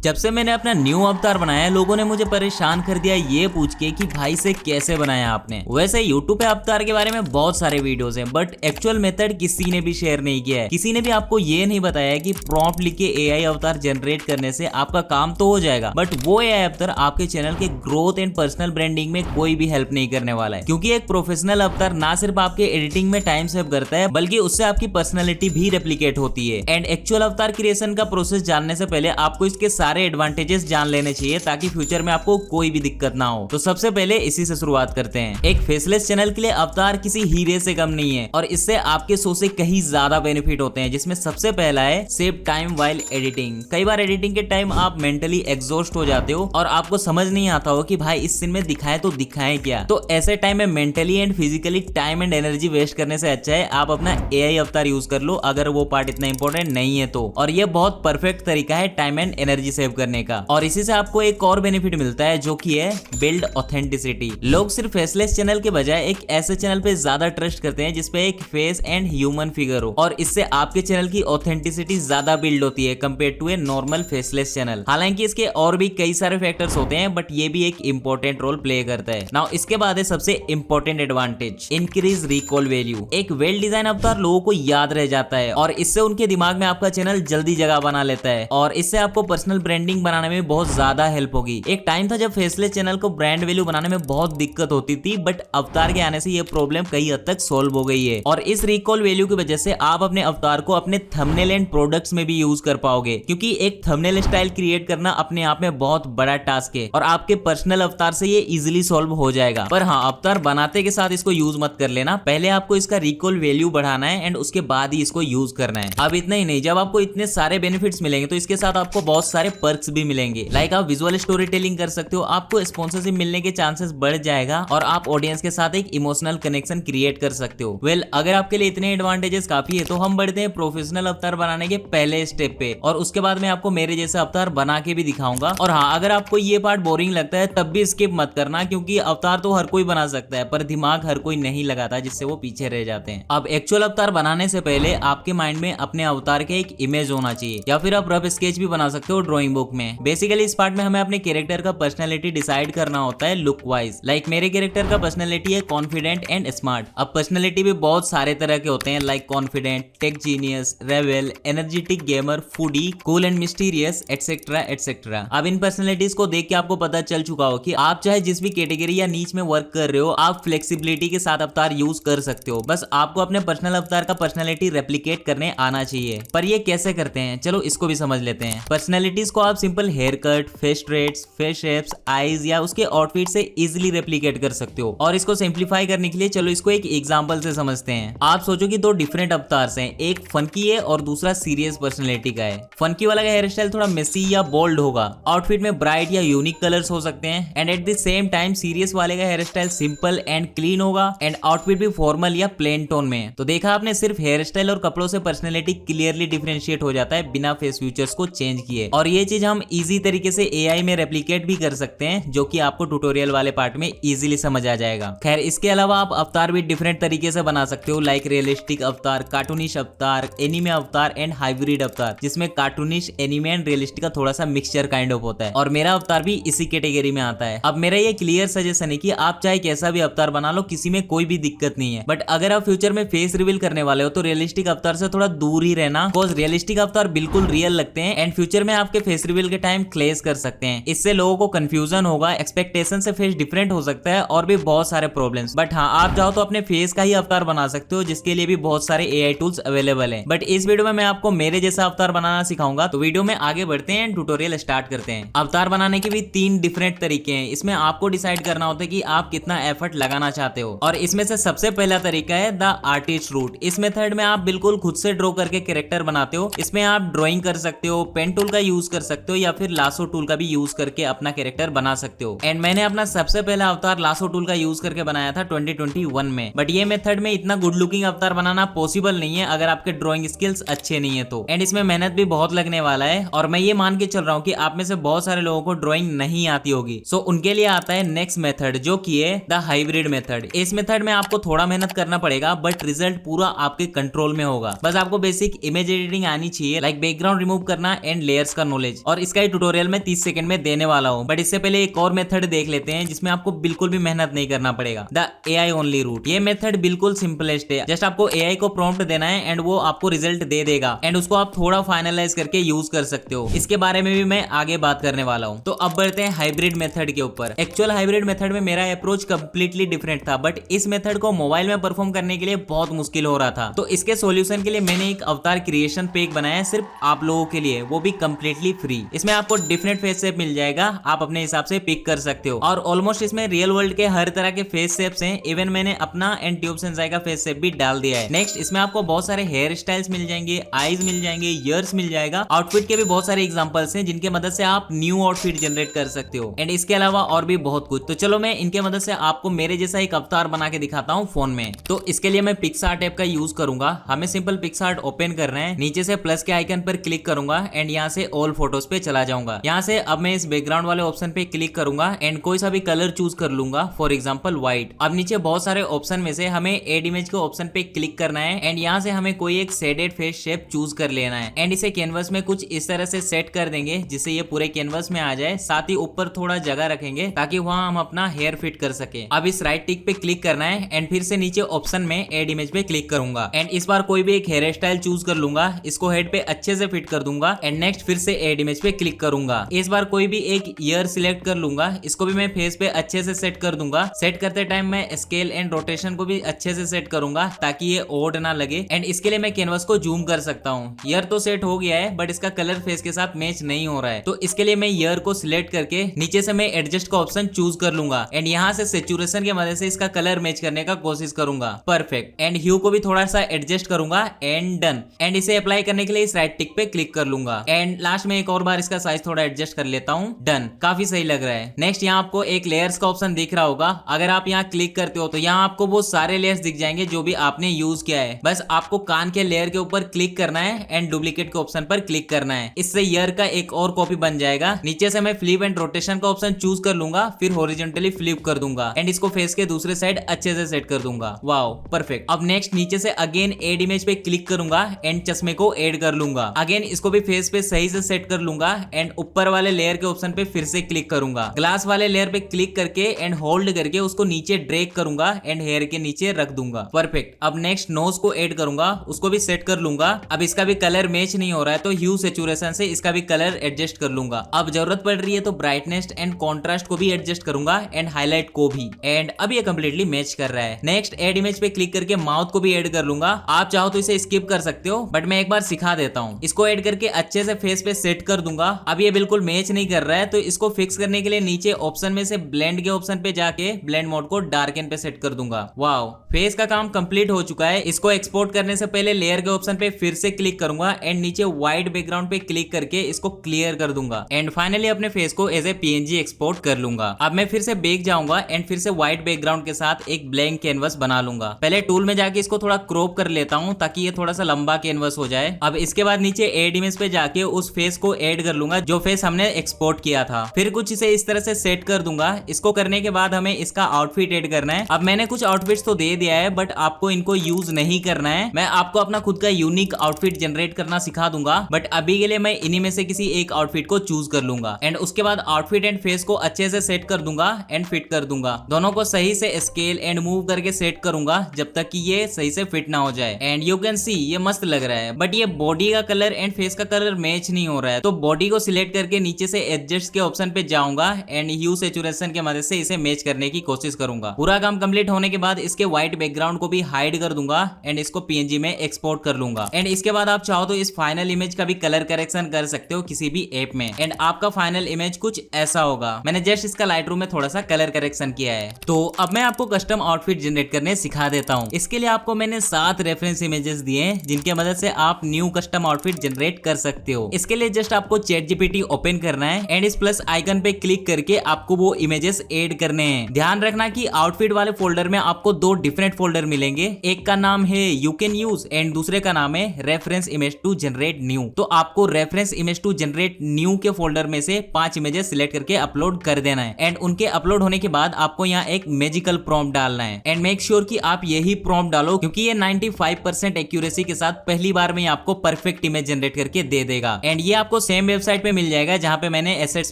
जब से मैंने अपना न्यू अवतार बनाया लोगों ने मुझे परेशान कर दिया ये पूछ के कि भाई से कैसे बनाया आपने। वैसे यूट्यूब पे अवतार के बारे में बहुत सारे वीडियोस हैं बट एक्चुअल मेथड किसी ने भी शेयर नहीं किया है। किसी ने भी आपको ये नहीं बताया कि प्रॉम्प्ट लिख के एआई अवतार जनरेट करने से आपका काम तो हो जाएगा बट वो एआई अवतार आपके चैनल के ग्रोथ एंड पर्सनल ब्रांडिंग में कोई भी हेल्प नहीं करने वाला है, क्योंकि एक प्रोफेशनल अवतार ना सिर्फ आपके एडिटिंग में टाइम सेव करता है बल्कि उससे आपकी पर्सनैलिटी भी रेप्लिकेट होती है। एंड एक्चुअल अवतार क्रिएशन का प्रोसेस जानने से पहले आपको इसके सारे एडवांटेजेस जान लेने चाहिए ताकि फ्यूचर में आपको कोई भी दिक्कत ना हो। तो सबसे पहले इसी से शुरुआत करते हैं। एक फेसलेस चैनल के लिए अवतार किसी हीरे से कम नहीं है और इससे आपके शो से कहीं ज्यादा बेनिफिट होते हैं, जिसमें सबसे पहला है सेव टाइम व्हाइल एडिटिंग। कई बार एडिटिंग के टाइम आप मेंटली एग्जॉस्ट हो जाते हो और आपको समझ नहीं आता हो कि भाई इस सीन में दिखाए तो दिखाए क्या। तो ऐसे टाइम में mentally and physically time and energy waste करने से अच्छा है आप अपना एआई अवतार यूज कर लो अगर वो पार्ट इतना इंपॉर्टेंट नहीं है तो। और ये बहुत परफेक्ट तरीका है टाइम एंड एनर्जी सेव करने का। और इसी से आपको एक और बेनिफिट मिलता है जो कि है बिल्ड ऑथेंटिसिटी। लोग सिर्फ फेसलेस चैनल के बजाय एक ऐसे चैनल पे ज्यादा ट्रस्ट करते हैं जिसपे एक फेस एंड ह्यूमन फिगर हो और इससे आपके चैनल की ऑथेंटिसिटी ज्यादा बिल्ड होती है compare to a normal faceless channel. हालांकि इसके और भी कई सारे फैक्टर्स होते हैं बट ये भी एक इंपॉर्टेंट रोल प्ले करता है। नाउ इसके बाद है सबसे important advantage, increase recall value. एक वेल डिजाइन अवतार लोगों को याद रह जाता है और इससे उनके दिमाग में आपका चैनल जल्दी जगह बना लेता है और इससे आपको पर्सनल ब्रांडिंग बनाने में बहुत ज्यादा हेल्प होगी। एक टाइम था जब फेसलेस चैनल को ब्रांड वैल्यू बनाने में बहुत दिक्कत होती थी बट अवतार के आने से ये प्रॉब्लम कई हद तक सोल्व हो गई है और इस रिकॉल वैल्यू की वजह से आप अपने अवतार को अपने थंबनेल एंड प्रोडक्ट्स में भी यूज कर पाओगे, क्योंकि एक थंबनेल स्टाइल क्रिएट करना अपने आप में बहुत बड़ा टास्क है और आपके पर्सनल अवतार से ये इजीली सॉल्व हो जाएगा। पर हाँ, अवतार बनाते के साथ इसको यूज मत कर लेना, पहले आपको इसका रिकॉल वैल्यू बढ़ाना है एंड उसके बाद ही इसको यूज करना है। अब इतना ही नहीं, जब आपको इतने सारे बेनिफिट्स मिलेंगे तो इसके साथ आपको बहुत सारे पर्क्स भी मिलेंगे। लाइक आप विजुअल स्टोरी टेलिंग कर सकते हो, आपको स्पॉन्सरशिप मिलने के चांसेस बढ़ जाएगा और आप ऑडियंस के साथ एक इमोशनल कनेक्शन क्रिएट कर सकते हो। वेल, अगर आपके लिए इतने एडवांटेजेस काफी है तो हम बढ़ते हैं प्रोफेशनल अवतार बनाने के पहले स्टेप पे और उसके बाद मैं आपको मेरे जैसा अवतार बना के भी दिखाऊंगा। और हाँ, अगर आपको ये पार्ट बोरिंग लगता है तब भी स्किप मत करना, क्योंकि अवतार तो हर कोई बना सकता है पर दिमाग हर कोई नहीं लगाता, जिससे वो पीछे रह जाते हैं। अब एक्चुअल अवतार बनाने से पहले आपके माइंड में अपने अवतार के एक इमेज होना चाहिए या फिर आप रफ स्केच भी बना सकते हो ड्राइंग बुक में। बेसिकली इस पार्ट में हमें अपने कैरेक्टर का पर्सनैलिटी डिसाइड करना होता है लुक वाइज। लाइक मेरे कैरेक्टर का पर्सनैलिटी है कॉन्फिडेंट एंड स्मार्ट। अब पर्सनैलिटी भी बहुत सारे तरह के होते हैं, like confident, take genius, rebel, energetic gamer, foodie, cool and mysterious, etcetera etcetera. अब इन पर्सनैलिटीज को देख के आपको पता चल चुका हो कि आप चाहे जिस भी कैटेगरी या नीच में वर्क कर रहे हो आप फ्लेक्सिबिलिटी के साथ अवतार यूज कर सकते हो। बस आपको अपने पर्सनल अवतार का पर्सनैलिटी रेप्लिकेट करने आना चाहिए। पर ये कैसे करते हैं, चलो इसको भी समझ लेते हैं। पर्सनैलिटीज को आप simple haircut, face traits, face shapes, eyes या उसके आउटफिट से इजीली रेप्लिकेट कर सकते हो। और इसको सिंप्लीफाई करने के लिए चलो इसको एक एग्जांपल से समझते हैं। आप सोचो कि दो डिफरेंट अवतार्स हैं, एक फनकी है और दूसरा सीरियस पर्सनैलिटी का है। फनकी वाला का हेयर स्टाइल थोड़ा मेसी या बोल्ड होगा, आउटफिट में ब्राइट या यूनिक कलर्स हो सकते हैं and at the same time serious वाले का hairstyle simple and clean होगा एंड आउटफिट भी फॉर्मल या प्लेन टोन में। तो देखा आपने, सिर्फ हेयर स्टाइल और कपड़ों से पर्सनैलिटी क्लियरली डिफरेंशिएट हो जाता है बिना फेस फीचर्स को चेंज किए। और ये चीज हम इजी तरीके से एआई में रेप्लिकेट भी कर सकते हैं, जो कि आपको ट्यूटोरियल वाले पार्ट में इजीली समझ आ जाएगा। खैर, इसके अलावा आप अवतार भी डिफरेंट तरीके से बना सकते हो, लाइक रियलिस्टिक अवतार, कार्टूनिश अवतार, एनिमे अवतार एंड हाइब्रिड अवतार, जिसमें कार्टूनिश, एनिमे एंड रियलिस्टिक का थोड़ा सा मिक्सचर काइंड ऑफ होता है और मेरा अवतार भी इसी कैटेगरी में आता है। अब मेरा ये क्लियर सजेशन है कि आप चाहे कैसा भी अवतार बना लो, किसी में कोई भी दिक्कत नहीं है। बट अगर आप फ्यूचर में फेस रिवील करने वाले हो तो रियलिस्टिक अवतार से थोड़ा दूर ही रहना, बिकॉज रियलिस्टिक अवतार बिल्कुल रियल लगते हैं एंड फ्यूचर में आपके फेस रिवील के टाइम क्लेश कर सकते हैं। इससे लोगों को कंफ्यूजन होगा, एक्सपेक्टेशन से फेस डिफरेंट हो सकता है और भी बहुत सारे प्रॉब्लम्स। बट हाँ, आप चाहो तो अपने फेस का ही अवतार बना सकते हो, जिसके लिए भी बहुत सारे एआई टूल्स अवेलेबल हैं। बट इस वीडियो में मैं आपको मेरे जैसा अवतार बनाना सिखाऊंगा। तो वीडियो में आगे बढ़ते हैं, ट्यूटोरियल स्टार्ट करते हैं। अवतार बनाने के भी 3 डिफरेंट तरीके हैं। इसमें आपको डिसाइड करना होता है कि आप कितना एफर्ट लगाना चाहते हो और इसमें से सबसे पहला तरीका है द आर्टिस्ट रूट। इस मेथड में आप बिल्कुल खुद से ड्रॉ करके कैरेक्टर बनाते हो। इसमें आप ड्राइंग कर सकते हो, पेन टूल का यूज कर सकते हो या फिर लासो टूल का भी यूज करके अपना कैरेक्टर बना सकते हो। एंड मैंने अपना सबसे पहला अवतार लासो टूल का यूज करके बनाया था 2021 में। बट ये मेथड में इतना गुड लुकिंग अवतार बनाना पॉसिबल नहीं है अगर आपके ड्राइंग स्किल्स अच्छे नहीं है तो। एंड इसमें मेहनत भी बहुत लगने वाला है और मैं ये मान के चल रहा हूँ कि आप में से बहुत सारे लोगों को ड्राइंग नहीं आती होगी। सो उनके लिए आता है नेक्स्ट मेथड, जो कि है द हाइब्रिड मेथड। इस मेथड में आपको थोड़ा मेहनत करना पड़ेगा बट रिजल्ट पूरा आपके कंट्रोल में होगा। बस आपको बेसिक इमेज एडिटिंग आनी चाहिए, लाइक बैकग्राउंड रिमूव करना एंड लेयर्स का नॉलेज। इमेज, और इसका ट्यूटोरियल मैं 30 सेकंड में देने वाला हूँ। बट इससे पहले एक और मेथड देख लेते हैं जिसमें आपको बिल्कुल भी मेहनत नहीं करना पड़ेगा, द AI ओनली रूट। ये मेथड बिल्कुल सिंपलेस्ट है। जस्ट आपको AI को प्रॉम्प्ट देना है एंड वो आपको रिजल्ट दे देगा एंड उसको आप थोड़ा फाइनलाइज करके यूज कर सकते हो। इसके बारे में भी मैं आगे बात करने वाला हूँ। तो अब बढ़ते हैं हाइब्रिड मेथड के ऊपर। एक्चुअल हाइब्रिड मेथड में मेरा अप्रोच कंप्लीटली डिफरेंट था, बट इस मेथड को मोबाइल में परफॉर्म करने के लिए बहुत मुश्किल हो रहा था। तो इसके सॉल्यूशन के लिए मैंने एक अवतार क्रिएशन पैक बनाया है सिर्फ आप लोगों के लिए, वो भी कंप्लीटली फ्री। इसमें आपको डिफरेंट फेस शेप मिल जाएगा, आप अपने हिसाब से पिक कर सकते हो। और ऑलमोस्ट इसमें रियल वर्ल्ड के हर तरह के फेस शेप्स हैं। इवन मैंने अपना एंड ट्यूब सेंसाई का फेस शेप भी डाल दिया है। नेक्स्ट इसमें आपको बहुत सारे हेयर स्टाइल्स मिल जाएंगे, आईज मिल जाएंगे, ईयर्स मिल जाएगा। आउटफिट के भी बहुत सारे एग्जांपल्स हैं जिनके मदद से आप न्यू आउटफिट जनरेट कर सकते हो एंड इसके अलावा और भी बहुत कुछ। तो चलो मैं इनके मदद से आपको मेरे जैसा एक अवतार बना के दिखाता हूँ फोन में। तो इसके लिए मैं पिक्सआर्ट ऐप का यूज करूंगा। हमें सिंपल पिक्सआर्ट ओपन करना है, नीचे से प्लस के आइकन पर क्लिक करूंगा एंड यहाँ से ऑल फोटोज पे चला जाऊंगा। यहाँ से अब मैं इस बैकग्राउंड वाले ऑप्शन पे क्लिक करूंगा एंड कोई सा भी कलर चूज कर लूंगा, फॉर एग्जाम्पल व्हाइट। अब नीचे बहुत सारे ऑप्शन में से हमें एड इमेज के ऑप्शन पे क्लिक करना है एंड यहाँ से हमें कोई एक शेडेड फेस शेप चूज कर लेना है एंड इसे कैनवस में कुछ इस तरह से सेट कर देंगे जिससे ये पूरे कैनवस में आ जाए। साथ ही ऊपर थोड़ा जगह रखेंगे ताकि वहां हम अपना हेयर फिट कर सके। अब इस राइट टिक पे क्लिक करना है एंड फिर से नीचे ऑप्शन में एड इमेज पे क्लिक करूंगा एंड इस बार कोई भी एक हेयर स्टाइल चूज कर लूंगा, इसको हेड पे अच्छे से फिट कर दूंगा एंड नेक्स्ट फिर से एड इमेज पे क्लिक करूंगा। इस बार कोई भी एक ईयर सिलेक्ट कर लूंगा, इसको भी मैं फेस पे अच्छे से सेट कर दूंगा। सेट करते टाइम मैं स्केल एंड रोटेशन को भी अच्छे से सेट करूंगा ताकि ये ओड ना लगे एंड इसके लिए मैं कैनवस को जूम कर सकता हूँ। ईयर तो सेट हो गया है बट इसका कलर फेस के साथ मैच नहीं हो रहा है, तो इसके लिए मैं ईयर को सिलेक्ट करके नीचे से मैं एडजस्ट का ऑप्शन चूज कर लूंगा एंड यहाँ से सैचुरेशन की मदद से इसका कलर मैच करने का कोशिश करूंगा। परफेक्ट। एंड ह्यू को भी थोड़ा सा एडजस्ट करूंगा एंड डन। एंड इसे अप्लाई करने के लिए इस राइट टिक पे क्लिक कर लूंगा एंड लास्ट में एक और बार इसका साइज थोड़ा एडजस्ट कर लेता हूँ। डन, काफी सही लग रहा है। नेक्स्ट यहाँ आपको एक लेयर्स का ऑप्शन दिख रहा होगा। अगर आप यहाँ क्लिक करते हो तो यहाँ आपको वो सारे लेयर्स दिख जाएंगे जो भी आपने यूज किया है। बस आपको कान के लेयर के ऊपर क्लिक करना है एंड डुप्लीकेट के ऑप्शन पर क्लिक करना है। इससे ईयर का एक और कॉपी बन जाएगा। नीचे से मैं फ्लिप एंड रोटेशन का ऑप्शन चूज कर लूंगा, फिर हॉरिजॉन्टली फ्लिप कर दूंगा एंड इसको फेस के दूसरे साइड अच्छे से सेट कर दूंगा। Wow, perfect. अब नेक्स्ट नीचे से अगेन एड इमेज पे क्लिक करूंगा एंड चश्मे को ऐड कर लूंगा। अगेन इसको भी फेस पे सही से सेट कर लूंगा एंड ऊपर वाले लेयर के ऑप्शन पे फिर से क्लिक करूंगा। ग्लास वाले लेयर पे क्लिक करके एंड होल्ड करके उसको नीचे ड्रैग करूंगा एंड हेयर के नीचे रख दूंगा। परफेक्ट। अब नेक्स्ट नोज को ऐड करूंगा, उसको भी सेट कर लूंगा। अब इसका भी कलर मैच नहीं हो रहा है तो ह्यू सैचुरेशन से इसका भी कलर एडजस्ट कर लूंगा। अब जरूरत पड़ रही है तो ब्राइटनेस एंड कॉन्ट्रास्ट को भी एडजस्ट करूंगा एंड हाईलाइट को भी। एंड अब ये कंप्लीटली मैच कर रहा है। नेक्स्ट एड इमेज पे क्लिक करके माउथ को भी ऐड कर लूंगा। आप चाहो तो इसे स्किप कर सकते हो बट मैं एक बार सिखा देता हूँ। इसको ऐड करके अच्छे से फेस पे सेट कर दूंगा। अब ये बिल्कुल मैच नहीं कर रहा है तो इसको फिक्स करने के लिए नीचे ऑप्शन में से ब्लेंड के ऑप्शन पे जाके ब्लेंड मोड को डार्कन पे सेट कर दूंगा। वाओ, फेस का काम कंप्लीट हो चुका है। इसको एक्सपोर्ट करने से पहले लेयर के ऑप्शन पे फिर से क्लिक करूंगा एंड नीचे व्हाइट बैकग्राउंड पे क्लिक करके इसको क्लियर कर दूंगा एंड फाइनली अपने फेस को एज ए PNG एक्सपोर्ट कर लूंगा। अब मैं फिर से बैक जाऊंगा एंड फिर से व्हाइट बैकग्राउंड के साथ एक ब्लैंक कैनवस बना लूंगा। पहले टूल में जाके इसको थोड़ा क्रॉप कर लेता हूं ताकि ये थोड़ा सा लंबा कैनवस हो जाए। अब इसके बाद नीचे एड इमेज पे जाके उस फेस को ऐड कर लूंगा जो फेस हमने एक्सपोर्ट किया था। फिर कुछ इसे इस तरह से सेट कर दूंगा। इसको करने के बाद हमें इसका आउटफिट ऐड करना है। अब मैंने कुछ आउटफिट्स तो दे दिया है बट आपको इनको यूज नहीं करना है। मैं आपको अपना खुद का यूनिक आउटफिट जनरेट करना सिखा दूंगा बट अभी के लिए मैं इन्हीं में से किसी एक आउटफिट को चूज कर लूंगा एंड उसके बाद आउटफिट एंड फेस को अच्छे से सेट कर दूंगा एंड फिट कर दूंगा। दोनों को सही से स्केल एंड मूव करके सेट करूंगा जब तक कि ये सही से फिट ना हो जाए। एंड यू कैन सी ये मस्त लग रहा है बट ये बॉडी का कलर एंड फेस का कलर मैच नहीं हो रहा है। तो बॉडी को सिलेक्ट करके नीचे से एडजस्ट के ऑप्शन पे जाऊंगा एंड ह्यू सैचुरेशन की मदद से इसे मैच करने की कोशिश करूंगा। पूरा काम कंप्लीट होने के बाद इसके व्हाइट बैकग्राउंड को भी हाइड कर दूंगा एंड इसको PNG में एक्सपोर्ट कर लूंगा। एंड इसके बाद आप चाहो तो इस फाइनल इमेज का भी कलर करेक्शन कर सकते हो किसी भी ऐप में एंड आपका फाइनल इमेज कुछ ऐसा होगा। मैंने जस्ट इसका लाइटरूम में थोड़ा सा कलर करेक्शन किया है। तो अब मैं आपको कस्टम आउटफिट जनरेट करने सिखा देता हूँ। इसके लिए आपको मैंने 7 रेफरेंस इमेजेस दिए हैं जिनके मदद से आप न्यू कस्टम आउटफिट जनरेट कर सकते हो। इसके लिए जस्ट आपको ChatGPT ओपन करना है एंड इस प्लस आइकन पे क्लिक करके आपको वो इमेजेस ऐड करने हैं। ध्यान रखना कि आउटफिट वाले फोल्डर में आपको 2 डिफरेंट फोल्डर मिलेंगे। एक का नाम है यू कैन यूज एंड दूसरे का नाम है reference image to generate new. तो आपको reference image to generate new के फोल्डर में से 5 इमेजेस सिलेक्ट करके अपलोड कर देना है एंड उनके अपलोड होने के बाद आपको यहाँ एक मैजिकल प्रॉम्प्ट डालना है एंड मेक श्योर कि आप यही प्रॉम्प्ट डालो क्योंकि ये 95% एक्यूरेसी के साथ पहली बार में आपको परफेक्ट इमेज जनरेट करके दे देगा एंड ये आपको सेम वेबसाइट पे मिल जाएगा जहाँ पे मैंने एसेट्स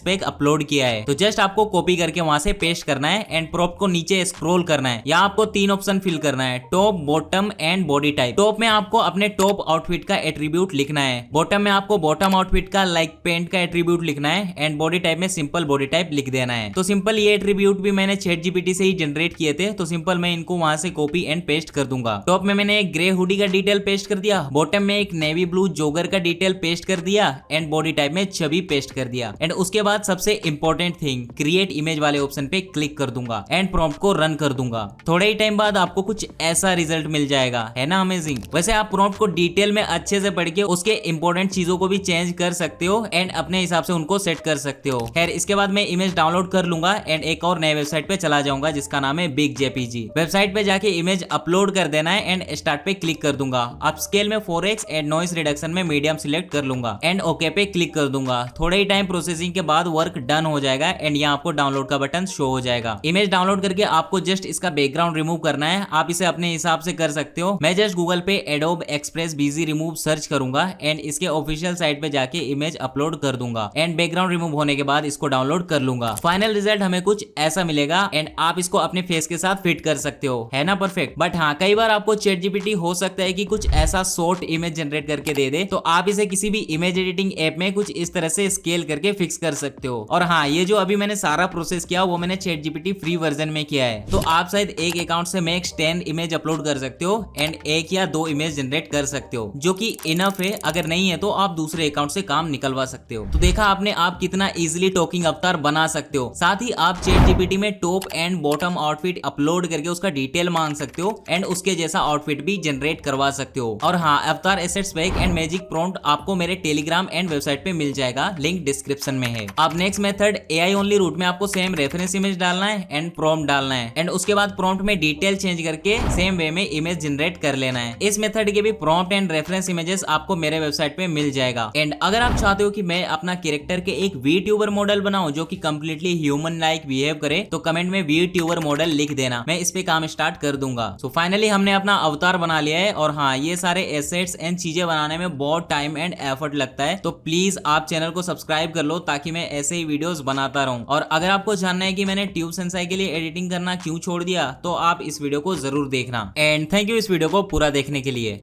पैक अपलोड किया है। तो जस्ट आपको कॉपी करके वहां से पेस्ट करना है एंड प्रॉम्प्ट को नीचे स्क्रॉल करना है। यहाँ आपको 3 ऑप्शन फिल करना है, top, bottom and body type. Top में आपको अपने टॉप आउटफिट का एट्रीब्यूट लिखना है, बॉटम में आपको बॉटम आउटफिट का लाइक पेंट का एट्रीब्यूट लिखना है एंड बॉडी टाइप में सिंपल बॉडी टाइप लिख देना है। तो सिंपल ये एट्रीब्यूट भी मैंने ChatGPT से ही जनरेट किए थे, तो सिंपल मैं इनको वहां से कॉपी एंड पेस्ट कर दूंगा। टॉप में मैंने एक ग्रे हुडी का डिटेल पेस्ट कर दिया, बॉटम में एक नेवी ब्लू जॉगर का डिटेल पेस्ट कर दिया एंड बॉडी टाइप में छवि पेस्ट कर दिया। एंड उसके बाद सबसे इंपॉर्टेंट थिंग, क्रिएट इमेज वाले ऑप्शन पे क्लिक कर दूंगा एंड प्रॉम्प्ट को रन कर दूंगा। थोड़े ही टाइम बाद आपको कुछ ऐसा रिजल्ट मिल जाएगा, है ना अमेजिंग। वैसे आप प्रॉम्प्ट को डिटेल में अच्छे से पढ़ के उसके इंपॉर्टेंट चीजों को भी चेंज कर सकते हो एंड अपने हिसाब से उनको सेट कर सकते हो। खैर इसके बाद मैं इमेज डाउनलोड कर लूंगा एंड एक और नए वेबसाइट पे चला जाऊंगा जिसका नाम है बिग जेपीजी। वेबसाइट पे जाके इमेज अपलोड कर देना है एंड स्टार्ट पे क्लिक कर दूंगा। अब स्केल में 4x एंड नॉइस रिडक्शन में मीडियम सिलेक्ट कर लूंगा एंड ओके पे क्लिक कर दूंगा। थोड़े ही टाइम प्रोसेसिंग के बाद वर्क डन हो जाएगा एंड यहाँ आपको डाउनलोड का बटन शो हो जाएगा। इमेज डाउनलोड करके आपको जस्ट इसका बैकग्राउंड रिमूव करना है। आप इसे अपने हिसाब से कर सकते हो। मैं जस्ट गूगल पे adobe express BG remove search करूंगा एंड इसके ऑफिशियल साइट पे जाके इमेज अपलोड कर दूंगा एंड बैकग्राउंड रिमूव होने के बाद इसको डाउनलोड कर लूंगा। फाइनल रिजल्ट हमें कुछ ऐसा मिलेगा एंड आप इसको अपने फेस के साथ फिट कर सकते हो, है ना परफेक्ट। बट हाँ, कई बार आपको ChatGPT हो सकता है कि कुछ ऐसा शॉर्ट इमेज जनरेट करके दे दे, तो आप इसे किसी भी इमेज एडिटिंग ऐप में कुछ इस तरह से स्केल करके फिक्स कर सकते हो। और हाँ, ये जो अभी मैंने सारा प्रोसेस किया वो मैंने ChatGPT फ्री वर्जन में किया है। तो आप शायद एक अकाउंट से मैक्स 10 इमेज अपलोड कर सकते हो एंड 1 या 2 इमेज जनरेट कर सकते हो, जो कि इनफ है। अगर नहीं है तो आप दूसरे अकाउंट से काम निकलवा सकते हो। तो देखा आपने आप कितना इजीली टॉकिंग अवतार बना सकते हो। साथ ही आप ChatGPT में top and bottom outfit upload करके उसका डिटेल मांग सकते हो एंड उसके जैसा आउटफिट भी जनरेट करवा सकते हो। और हाँ, अवतार assets pack and magic prompt आपको मेरे टेलीग्राम एंड वेबसाइट पे मिल जाएगा, लिंक डिस्क्रिप्शन में है। अब next method AI only route में आपको सेम रेफरेंस इमेज डालना है एंड प्रॉम्प्ट डालना है एंड उसके बाद प्रॉम्प्ट में डिटेल चेंज करके सेम वे में इमेज जनरेट कर लेना है। इस मेथड के भी प्रॉम्प्ट एंड रेफरेंस इमेजेस आपको मेरे वेबसाइट पे मिल जाएगा। एंड अगर आप चाहते हो कि मैं अपना कैरेक्टर के एक वीट्यूबर मॉडल बनाऊं जो कि कंप्लीटली ह्यूमन लाइक बिहेव करे, तो कमेंट में वीट्यूबर मॉडल लिख देना, मैं इस पे काम स्टार्ट कर दूंगा। सो फाइनली हमने अपना अवतार बना लिया है। और हाँ, ये सारे एसेट्स एंड चीजें बनाने में बहुत टाइम एंड एफर्ट लगता है, तो प्लीज आप चैनल को सब्सक्राइब कर लो ताकि मैं ऐसे ही वीडियोस बनाता रहूं। और अगर आपको जानना है कि मैंने ट्यूब सेंसाई के लिए एडिटिंग करना क्यों छोड़ दिया, तो आप इस वीडियो को जरूर देखना। एंड थैंक यू इस वीडियो को पूरा देखने के लिए।